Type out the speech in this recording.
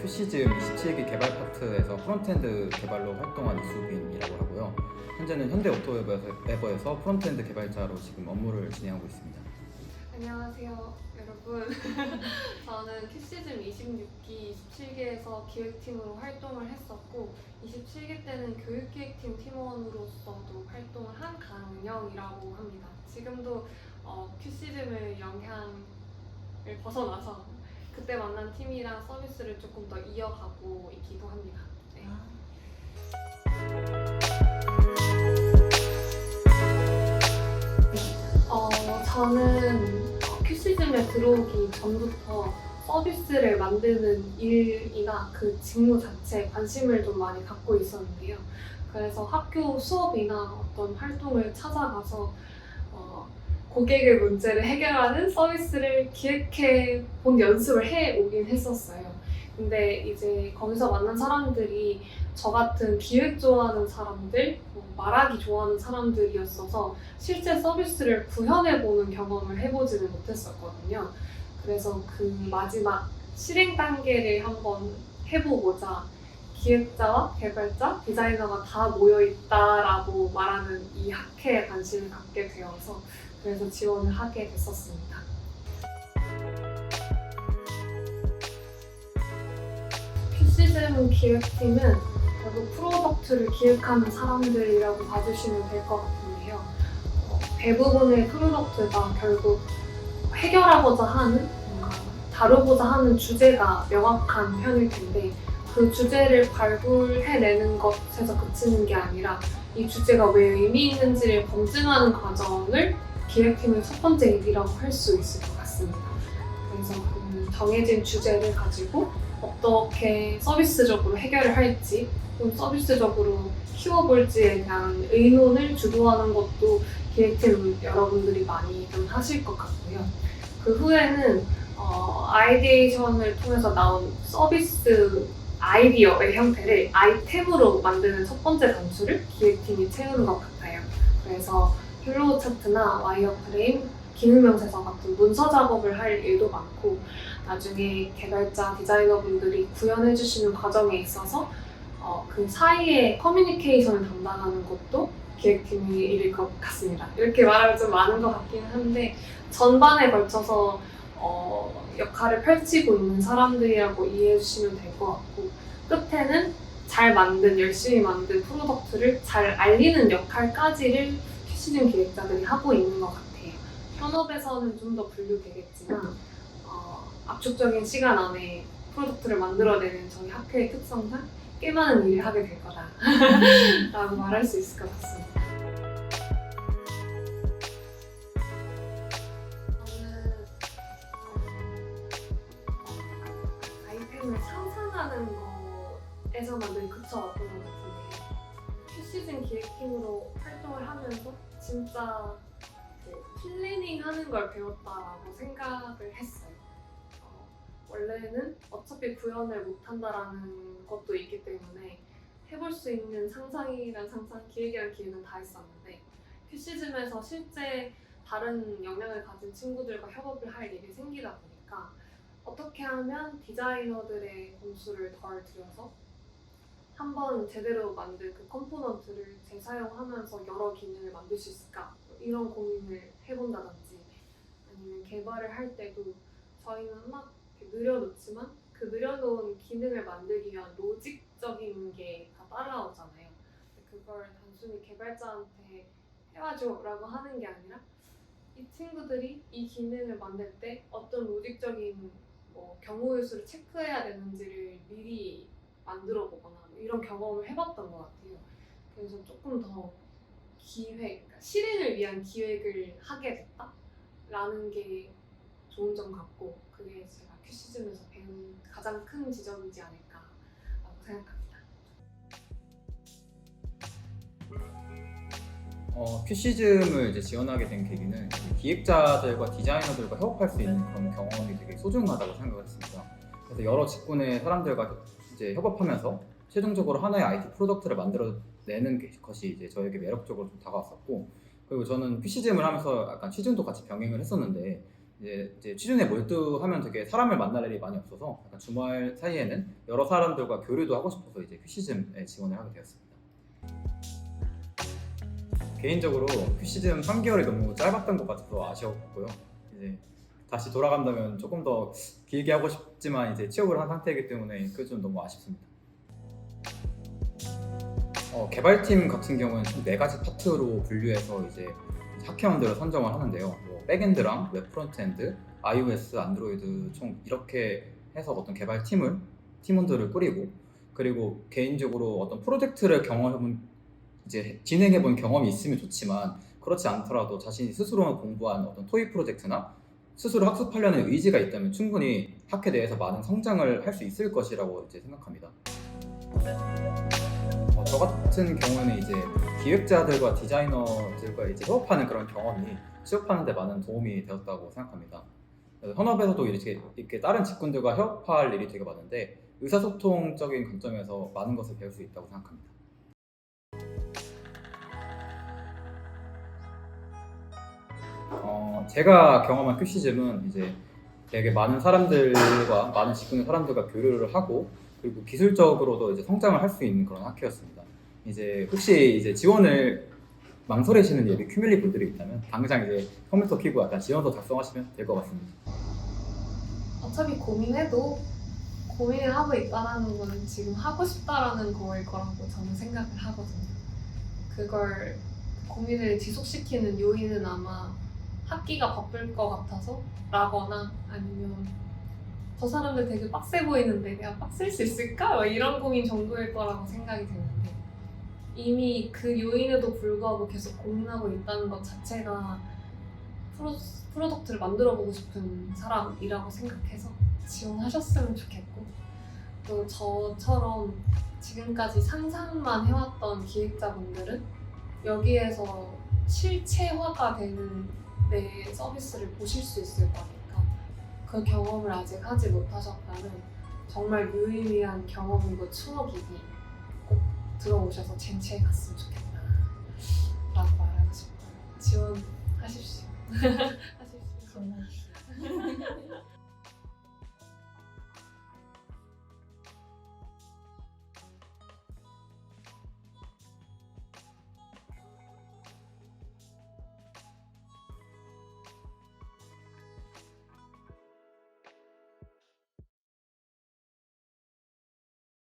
큐시즘 27기 개발 파트에서 프론트엔드 개발로 활동한 이수빈이라고 하고요. 현재는 현대 오토웨버에서 프론트엔드 개발자로 지금 업무를 진행하고 있습니다. 안녕하세요, 여러분. 저는 큐시즘 26기, 27기에서 기획팀으로 활동을 했었고 27기 때는 교육기획팀 팀원으로서도 활동을 한 강은영이라고 합니다. 지금도 큐시즘의 영향을 벗어나서 그때 만난 팀이랑 서비스를 조금 더 이어가고 있기도 합니다. 네. 저는 큐시즘에 들어오기 전부터 서비스를 만드는 일이나 그 직무 자체에 관심을 좀 많이 갖고 있었는데요. 그래서 학교 수업이나 어떤 활동을 찾아가서 고객의 문제를 해결하는 서비스를 기획해 본 연습을 해 오긴 했었어요. 근데 이제 거기서 만난 사람들이 저 같은 기획 좋아하는 사람들, 말하기 좋아하는 사람들이었어서 실제 서비스를 구현해보는 경험을 해보지는 못했었거든요. 그래서 그 마지막 실행 단계를 한번 해보고자 기획자와 개발자, 디자이너가 다 모여있다라고 말하는 이 학회에 관심을 갖게 되어서 그래서 지원을 하게 됐었습니다. 큐시즘 기획팀은 결국 프로덕트를 기획하는 사람들이라고 봐주시면 될 것 같은데요. 대부분의 프로덕트가 결국 해결하고자 하는, 다루고자 하는 주제가 명확한 편일 텐데 그 주제를 발굴해내는 것에서 그치는 게 아니라 이 주제가 왜 의미 있는지를 검증하는 과정을 기획팀의 첫 번째 일이라고 할 수 있을 것 같습니다. 그래서 그 정해진 주제를 가지고 어떻게 서비스적으로 해결을 할지, 좀 서비스적으로 키워볼지에 대한 의논을 주도하는 것도 기획팀 여러분들이 많이 좀 하실 것 같고요. 그 후에는 아이디에이션을 통해서 나온 서비스 아이디어의 형태를 아이템으로 만드는 첫 번째 단추를 기획팀이 채우는 것 같아요. 그래서 플로우 차트나 와이어프레임, 기능 명세서 같은 문서 작업을 할 일도 많고 나중에 개발자, 디자이너분들이 구현해주시는 과정에 있어서 그 사이에 커뮤니케이션을 담당하는 것도 기획팀의 일일 것 같습니다. 이렇게 말하면 좀 많은 것 같기는 한데 전반에 걸쳐서 역할을 펼치고 있는 사람들이라고 이해해 주시면 될 것 같고 끝에는 잘 만든, 열심히 만든 프로덕트를 잘 알리는 역할까지를 큐시즘 기획자들이 하고 있는 것 같아요. 현업에서는 좀 더 분류되겠지만 압축적인 시간 안에 프로덕트를 만들어내는 저희 학교의 특성상 꽤 많은 일을 하게 될 거다 라고 말할 수 있을 것 같습니다. 저는 아이템을 상상하는 거에서만 늘 그쳐왔던 것 같은데 큐시즌 기획팀으로 활동을 하면서 진짜 플래닝 하는 걸 배웠다라고 생각을 했어요. 원래는 어차피 구현을 못한다라는 것도 있기 때문에 해볼 수 있는 상상이란 상상, 기획이란 기획은 다 했었는데 큐시즘에서 실제 다른 역량을 가진 친구들과 협업을 할 일이 생기다 보니까 어떻게 하면 디자이너들의 공수를 덜 들여서 한번 제대로 만든 그 컴포넌트를 재사용하면서 여러 기능을 만들 수 있을까? 이런 고민을 해본다든지 아니면 개발을 할 때도 저희는 막 늘여놓지만 그 늘여놓은 기능을 만들기 위한 로직적인 게 다 따라오잖아요. 그걸 단순히 개발자한테 해와줘 라고 하는 게 아니라 이 친구들이 이 기능을 만들 때 어떤 로직적인 경우의 수를 체크해야 되는지를 미리 만들어 보거나 이런 경험을 해봤던 것 같아요. 그래서 조금 더 그러니까 실행을 위한 기획을 하게 됐다라는 게 좋은 점 같고 그게 제가 큐시즘에서 배운 가장 큰 지점이지 않을까라고 생각합니다. 큐시즘을 이제 지원하게 된 계기는 기획자들과 디자이너들과 협업할 수 있는 그런 경험이 되게 소중하다고 생각을 했습니다. 그래서 여러 직군의 사람들과 이제 협업하면서 최종적으로 하나의 IT 프로덕트를 만들어내는 것이 이제 저에게 매력적으로 좀 다가왔었고, 그리고 저는 큐시즘을 하면서 약간 취준도 같이 병행을 했었는데 이제 취준에 몰두하면 되게 사람을 만날 일이 많이 없어서 약간 주말 사이에는 여러 사람들과 교류도 하고 싶어서 이제 큐시즘에 지원을 하게 되었습니다. 개인적으로 큐시즘 3개월이 너무 짧았던 것 같아서 아쉬웠고요. 이제 다시 돌아간다면 조금 더 길게 하고 싶지만 이제 취업을 한 상태이기 때문에 그게 좀 너무 아쉽습니다. 개발팀 같은 경우는 총 4가지 파트로 분류해서 이제 하케원들을 선정을 하는데요. 뭐 백엔드랑 웹 프론트엔드, iOS, 안드로이드 총 이렇게 해서 어떤 팀원들을 꾸리고, 그리고 개인적으로 어떤 프로젝트를 이제 진행해본 경험이 있으면 좋지만 그렇지 않더라도 자신이 스스로 공부한 어떤 토익 프로젝트나 스스로 학습하려는 의지가 있다면 충분히 학회 내에서 많은 성장을 할 수 있을 것이라고 이제 생각합니다. 저 같은 경우는 이제 기획자들과 디자이너들과 이제 협업하는 그런 경험이 취업하는 데 많은 도움이 되었다고 생각합니다. 현업에서도 이렇게 다른 직군들과 협업할 일이 되게 많은데 의사소통적인 관점에서 많은 것을 배울 수 있다고 생각합니다. 제가 경험한 큐시즘은 이제 되게 많은 사람들과 많은 직군의 사람들과 교류를 하고, 그리고 기술적으로도 이제 성장을 할 수 있는 그런 학회였습니다. 이제 혹시 이제 지원을 망설이시는 예비 큐밀리 분들이 있다면 당장 이제 컴퓨터 켜고 약간 지원서 작성하시면 될 것 같습니다. 어차피 고민을 하고 있다는 건 지금 하고 싶다라는 거일 거라고 저는 생각을 하거든요. 그걸 고민을 지속시키는 요인은 아마 학기가 바쁠 것 같아서 라거나 아니면 저 사람들 되게 빡세 보이는데 내가 빡셀 수 있을까? 막 이런 고민 정도일 거라고 생각이 드는데, 이미 그 요인에도 불구하고 계속 고민하고 있다는 것 자체가 프로덕트를 만들어 보고 싶은 사람이라고 생각해서 지원하셨으면 좋겠고, 또 저처럼 지금까지 상상만 해왔던 기획자분들은 여기에서 실체화가 되는 내 서비스를 보실 수 있을 거니까 그 경험을 아직 하지 못하셨다면 정말 유의미한 경험이고 추억이니 꼭 들어오셔서 쟁취해 갔으면 좋겠다 라고 말하고 싶어요. 지원하십시오.